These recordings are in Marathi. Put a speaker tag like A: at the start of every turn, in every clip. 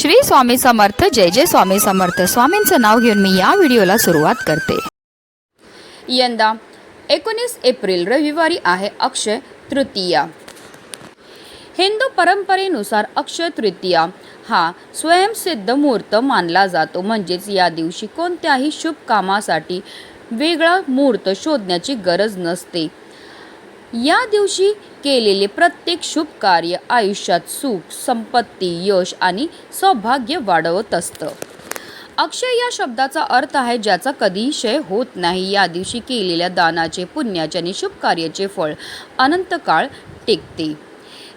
A: श्री स्वामी समर्थ. जय जय स्वामी समर्थ. स्वामींचं नाव घेऊन मी या व्हिडिओला सुरुवात करते. यंदा 19 एप्रिल रविवारी आहे अक्षय तृतीया. हिंदू परंपरेनुसार अक्षय तृतीया हा स्वयंसिद्ध मुहूर्त मानला जातो. म्हणजेच या दिवशी कोणत्याही शुभ कामासाठी वेगळा मुहूर्त शोधण्याची गरज नसते. या दिवशी केलेले प्रत्येक शुभ कार्य आयुष्यात सुख, संपत्ती, यश आणि सौभाग्य वाढवत असतं. अक्षय या शब्दाचा अर्थ आहे ज्याचा कधीही क्षय होत नाही. या दिवशी केलेल्या दानाचे, पुण्याचे आणि शुभ कार्याचे फळ अनंत काळ टिकते.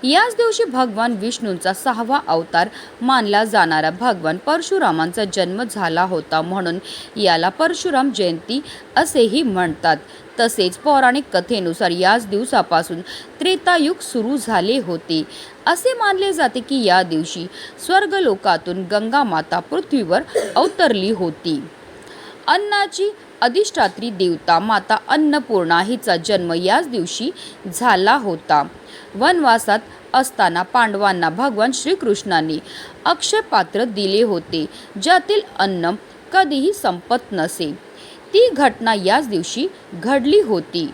A: याच दिवशी भगवान विष्णूंचा 6वा अवतार मानला जाणारा भगवान परशुरामांचा जन्म झाला होता. म्हणून याला परशुराम जयंती असेही म्हणतात. तसेच पौराणिक कथेनुसार याच दिवसापासून त्रेतायुग सुरू झाले होते. असे मानले जाते की या दिवशी स्वर्गलोकातून गंगा माता पृथ्वीवर अवतरली होती. अन्नाची अधिष्ठात्री देवता माता अन्नपूर्णा हिचा जन्म याच दिवशी झाला होता. वनवासात असताना पांडवांना भगवान श्रीकृष्णांनी अक्षय पात्र दिले होते, ज्यातील अन्न कधीही संपत नसे. ती घटना याच दिवशी घडली होती.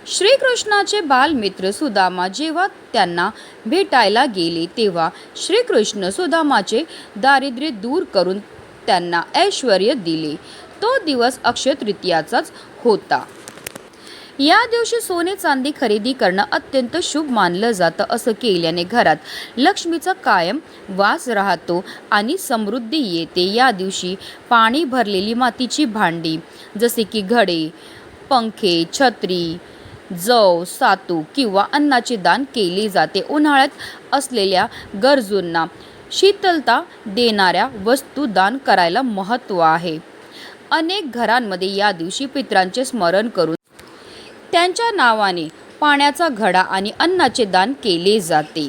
A: श्रीकृष्णाचे बालमित्र सुदामा जेव्हा त्यांना भेटायला गेले तेव्हा श्रीकृष्ण सुदामाचे दारिद्र्य दूर करून त्यांना ऐश्वर्य दिले. तो दिवस अक्षय तृतीयाचाच होता. या दिवशी सोने चांदी खरेदी करणं अत्यंत शुभ मानलं जातं. असं केल्याने घरात लक्ष्मीचा कायम वास राहतो आणि समृद्धी येते. या दिवशी पाणी भरलेली मातीची भांडी जसे की घडे, पंखे, छत्री, जव, सातू किंवा अन्नाचे दान केले जाते. उन्हाळ्यात असलेल्या गरजूंना शीतलता देणाऱ्या वस्तू दान करायला महत्त्व आहे. अनेक घरांमध्ये या दिवशी पितरांचे स्मरण करून त्यांच्या नावाने पाण्याचा घडा आणि अन्नाचे दान केले जाते.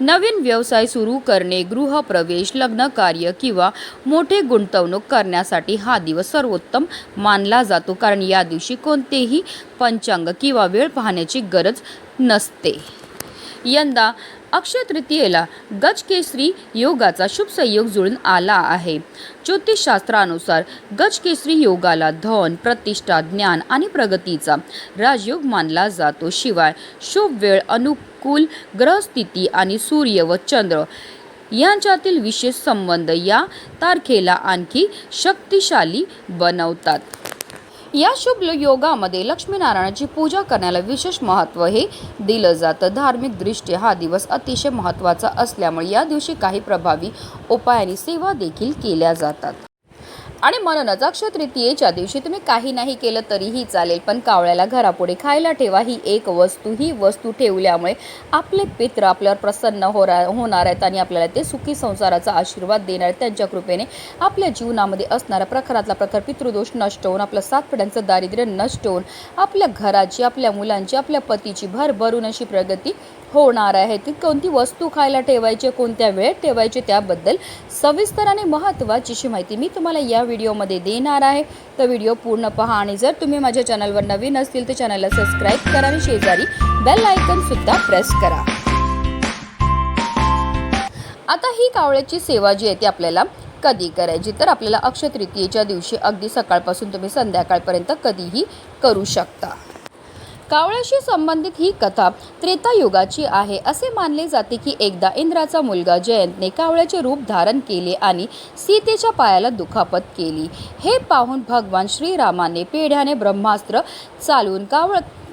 A: नवीन व्यवसाय सुरू करणे, गृहप्रवेश, लग्नकार्य किंवा मोठे गुंतवणूक करण्यासाठी हा दिवस सर्वोत्तम मानला जातो. कारण या दिवशी कोणतेही पंचांग किंवा वेळ पाहण्याची गरज नसते. यंदा अक्षय तृतीयेला गजकेसरी योगाचा शुभ संयोग जुळून आला आहे. ज्योतिषशास्त्रानुसार गजकेसरी योगाला धन, प्रतिष्ठा, ज्ञान आणि प्रगतीचा राजयोग मानला जातो. शिवाय शुभ वेळ, अनुकूल ग्रहस्थिती आणि सूर्य व चंद्र यांच्यातील विशेष संबंध या तारखेला आणखी शक्तिशाली बनवतात. या शुभ योगामध्ये लक्ष्मीनारायणाची पूजा करण्याला विशेष महत्त्व हे दिलं जातं. धार्मिक दृष्ट्या हा दिवस अतिशय महत्त्वाचा असल्यामुळे या दिवशी काही प्रभावी उपाय आणि सेवा देखील केल्या जातात. आणि म्हणूनच अक्षय तृतीयेच्या दिवशी तुम्ही काही नाही केलं तरीही चालेल, पण कावळ्याला घरापुढे खायला ठेवा. ही वस्तू ठेवल्यामुळे आपले पित्र आपल्यावर प्रसन्न होणार आहेत आणि आपल्याला ते सुखी संसाराचा आशीर्वाद देणार आहेत. त्यांच्या कृपेने आपल्या जीवनामध्ये असणारा प्रखरातला प्रखर पितृदोष नष्ट होऊन, आपलं 7 पिढ्यांचं दारिद्र्य नष्ट होऊन, आपल्या घराची, आपल्या मुलांची, आपल्या पतीची भरभरून अशी प्रगती होणार आहे. ती कोणती वस्तू खायला ठेवायची, कोणत्या वेळेत ठेवायची, त्याबद्दल सविस्तर आणि महत्त्वाची अशी माहिती मी तुम्हाला या व्हिडिओमध्ये देणार आहे. तर व्हिडिओ पूर्ण पहा आणि जर तुम्ही माझ्या चॅनलवर नवीन असतील तर चॅनलला सबस्क्राईब करा आणि शेजारी बेल आयकॉन सुद्धा प्रेस करा. आता ही कावळ्याची सेवा जी आहे ती आपल्याला कधी करायची, तर आपल्याला अक्षय तृतीयेच्या दिवशी अगदी सकाळपासून तुम्ही संध्याकाळपर्यंत कधीही करू शकता. कावळ्याशी संबंधित ही कथा त्रेतायुगाची आहे. असे मानले जाते की एकदा इंद्राचा मुलगा जयंतने कावळ्याचे रूप धारण केले आणि सीतेच्या पायाला दुखापत केली. हे पाहून भगवान श्रीरामाने पेढ्याने ब्रह्मास्त्र चालवून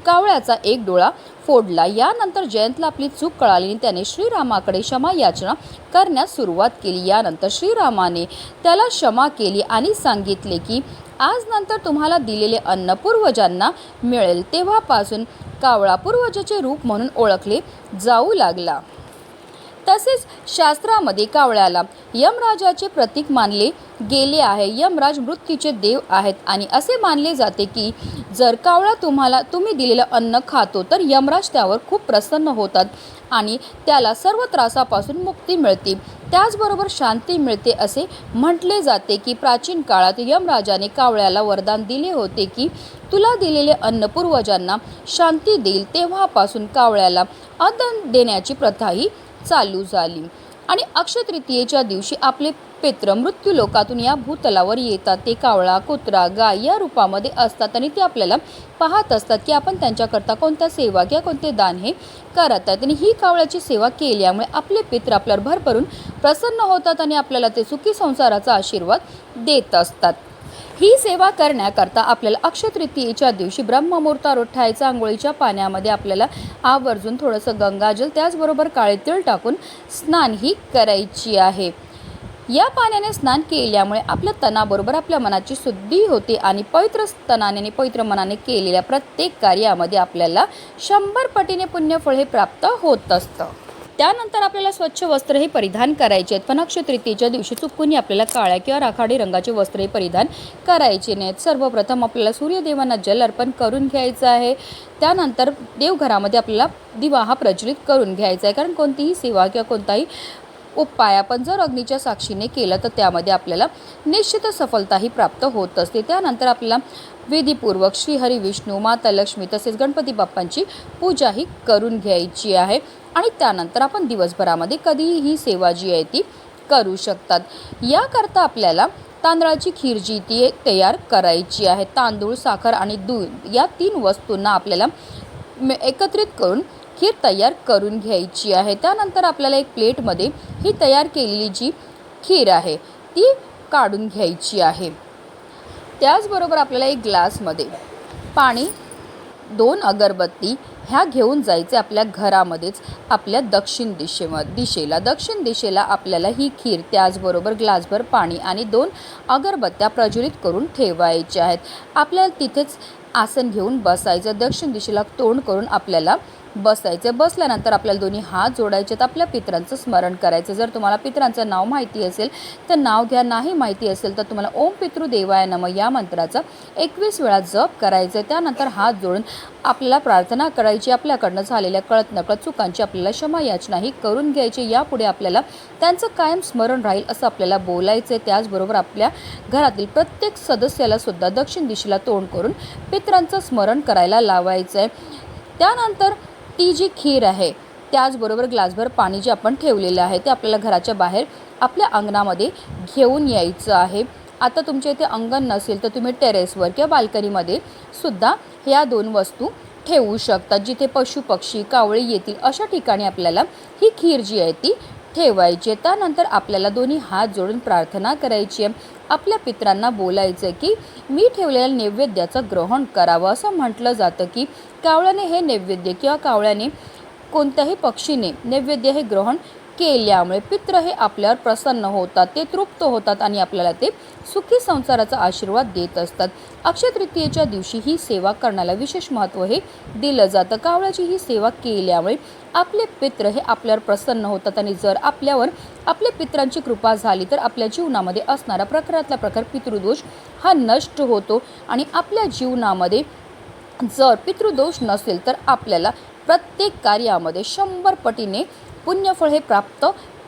A: कावळ्याचा एक डोळा फोडला. यानंतर जयंतला आपली चूक कळाली आणि त्याने श्रीरामाकडे क्षमा याचना करण्यास सुरुवात केली. यानंतर श्रीरामाने त्याला क्षमा केली आणि सांगितले की आज नंतर तुम्हाला दिलेले अन्न पूर्वजांना मिळेल. तेव्हापासून कावळा पूर्वजाचे रूप म्हणून ओळखले जाऊ लागला. तसेच शास्त्रामध्ये कावळ्याला यमराजाचे प्रतीक मानले गेले आहे. यमराज मृत्यूचे देव आहेत आणि असे मानले जाते की जर कावळा तुम्ही दिलेलं अन्न खातो तर यमराज त्यावर खूप प्रसन्न होतात आणि त्याला सर्व त्रासापासून मुक्ती मिळते, त्याचबरोबर शांती मिळते. असे म्हटले जाते की प्राचीन काळात यमराजाने कावळ्याला वरदान दिले होते की तुला दिलेले अन्न पूर्वजांना शांती देईल. तेव्हापासून कावळ्याला अन्न देण्याची प्रथाही चालू झाली आणि अक्षय तृतीयेच्या दिवशी आपले पितृ मृत्यू लोकातून या भूतलावर येतात. ते कावळा, कुत्रा, गाय या रूपामध्ये असतात आणि ते आपल्याला पाहत असतात की आपण त्यांच्याकरता कोणत्या सेवा किंवा कोणते दान हे करत आहेत. आणि ही कावळ्याची सेवा केल्यामुळे आपले पितृ आपल्यावर भरभरून प्रसन्न होतात आणि आपल्याला ते सुखी संसाराचा आशीर्वाद देत असतात. ही सेवा करण्याकरता आपल्याला अक्षय तृतीयेच्या दिवशी ब्रह्ममुहूर्तावर उठायचं. आंघोळीच्या पाण्यामध्ये आपल्याला आवर्जून थोडंसं गंगाजल त्याचबरोबर काळे तीळ टाकून स्नान ही करायची आहे. या पाण्याने स्नान केल्यामुळे आपल्या तनाबरोबर आपल्या मनाची शुद्धी होते आणि पवित्र तनाने आणि पवित्र मनाने केलेल्या प्रत्येक कार्यामध्ये आपल्याला 100 पटीने पुण्यफळ हे प्राप्त होत असतं. त्यानंतर आपल्याला स्वच्छ वस्त्रही परिधान करायचे आहेत. पण अक्षय तृतीयेच्या दिवशी चुकूनही आपल्याला काळ्या किंवा राखाडी रंगाचे वस्त्रही परिधान करायचे नाहीत. सर्वप्रथम आपल्याला सूर्यदेवांना जल अर्पण करून घ्यायचं आहे. त्यानंतर देवघरामध्ये आपल्याला दिवा हा प्रज्वलित करून घ्यायचा आहे. कारण कोणतीही सेवा किंवा कोणताही उपाय आपण जर अग्नीच्या साक्षीने केलं तर त्यामध्ये आपल्याला निश्चित सफलताही प्राप्त होत असते. त्यानंतर आपल्याला विधीपूर्वक श्री हरी विष्णू, माता लक्ष्मी तसेच गणपती बाप्पांची पूजाही करून घ्यायची आहे. आणि त्यानंतर आपण दिवसभरामध्ये कधीही ही सेवा जी आहे ती करू शकतात. याकरता आपल्याला तांदळाची खीर जी ती तयार करायची आहे. तांदूळ, साखर आणि दूध या 3 वस्तूंना आपल्याला एकत्रित करून खीर तयार करून घ्यायची आहे. त्यानंतर आपल्याला एक प्लेटमध्ये ही तयार केलेली जी खीर आहे ती काढून घ्यायची आहे. त्याचबरोबर आपल्याला एक ग्लासमध्ये पाणी, 2 अगरबत्ती ह्या घेऊन जायचे आपल्या घरामध्येच आपल्या दक्षिण दिशेला आपल्याला ही खीर त्याचबरोबर ग्लासभर पाणी आणि 2 अगरबत्त्या प्रज्वलित करून ठेवायच्या आहेत. आपल्याला तिथेच आसन घेऊन बसायचं. दक्षिण दिशेला तोंड करून आपल्याला बसायचं. बसल्यानंतर आपल्याला दोन्ही हात जोडायचे, आपल्या पितरांचं स्मरण करायचं. जर तुम्हाला पितरांचं नाव माहिती असेल तर नाव घ्या, नाही माहिती असेल तर तुम्हाला ओम पितृदेवाय नमः या मंत्राचा 21 वेळा जप करायचं. त्यानंतर हात जोडून आपल्याला प्रार्थना करायची. आपल्याकडनं झालेल्या कळत नकळत चुकांची आपल्याला क्षमा याचनाही करून घ्यायची. यापुढे आपल्याला त्यांचं कायम स्मरण राहील असं आपल्याला बोलायचं. त्याचबरोबर आपल्या घरातील प्रत्येक सदस्याला सुद्धा दक्षिण दिशेला तोंड करून पितरांचं स्मरण करायला लावायचं आहे. त्यानंतर ती जी खीर आहे त्याचबरोबर ग्लासभर पाणी जे आपण ठेवलेलं आहे ते आपल्याला घराच्या बाहेर आपल्या अंगणामध्ये घेऊन यायचं आहे. आता तुमच्या इथे अंगण नसेल तर तुम्ही टेरेसवर किंवा बाल्कनीमध्ये सुद्धा ह्या 2 वस्तू ठेवू शकतात. जिथे पशुपक्षी, कावळे येतील अशा ठिकाणी आपल्याला ही खीर जी आहे ती ठेवायची आहे. त्यानंतर आपल्याला दोन्ही हात जोडून प्रार्थना करायची आहे. आपल्या पितरांना बोलायचं की मी ठेवलेल्या नैवेद्याचं ग्रहण करावं. असं म्हटलं जातं की कावळ्याने हे नैवेद्य किंवा कावळ्याने कोणत्याही पक्षीने नैवेद्य हे ग्रहण केल्यामुळे पितृ हे आपल्यावर प्रसन्न होतात, ते तृप्त होतात आणि आपल्याला ते सुखी संसाराचा आशीर्वाद देत असतात. अक्षय तृतीयेच्या दिवशी ही सेवा करण्याला विशेष महत्त्व हे दिलं जातं. कावळ्याची ही सेवा केल्यामुळे आपले पितृ हे आपल्यावर प्रसन्न होतात आणि जर आपल्यावर आपल्या पितरांची कृपा झाली तर आपल्या जीवनामध्ये असणारा प्रकारातला प्रकार पितृदोष हा नष्ट होतो. आणि आपल्या जीवनामध्ये जर पितृदोष नसेल तर आपल्याला प्रत्येक कार्यामध्ये 100 पटीने पुण्यफळ हे प्राप्त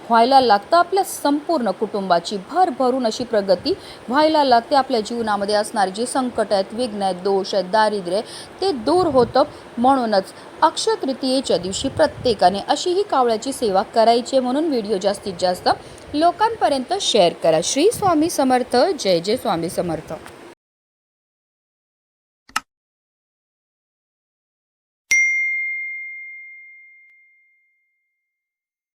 A: व्हायला लागतं. आपल्या संपूर्ण कुटुंबाची भरभरून अशी प्रगती व्हायला लागते. आपल्या जीवनामध्ये असणारे जे संकट आहेत, विघ्न आहेत, दोष आहेत, दारिद्र्य ते दूर होतं. म्हणूनच अक्षय तृतीयेच्या दिवशी प्रत्येकाने अशी ही कावळ्याची सेवा करायची. म्हणून व्हिडिओ जास्तीत जास्त लोकांपर्यंत शेअर करा. श्री स्वामी समर्थ. जय जय स्वामी समर्थ.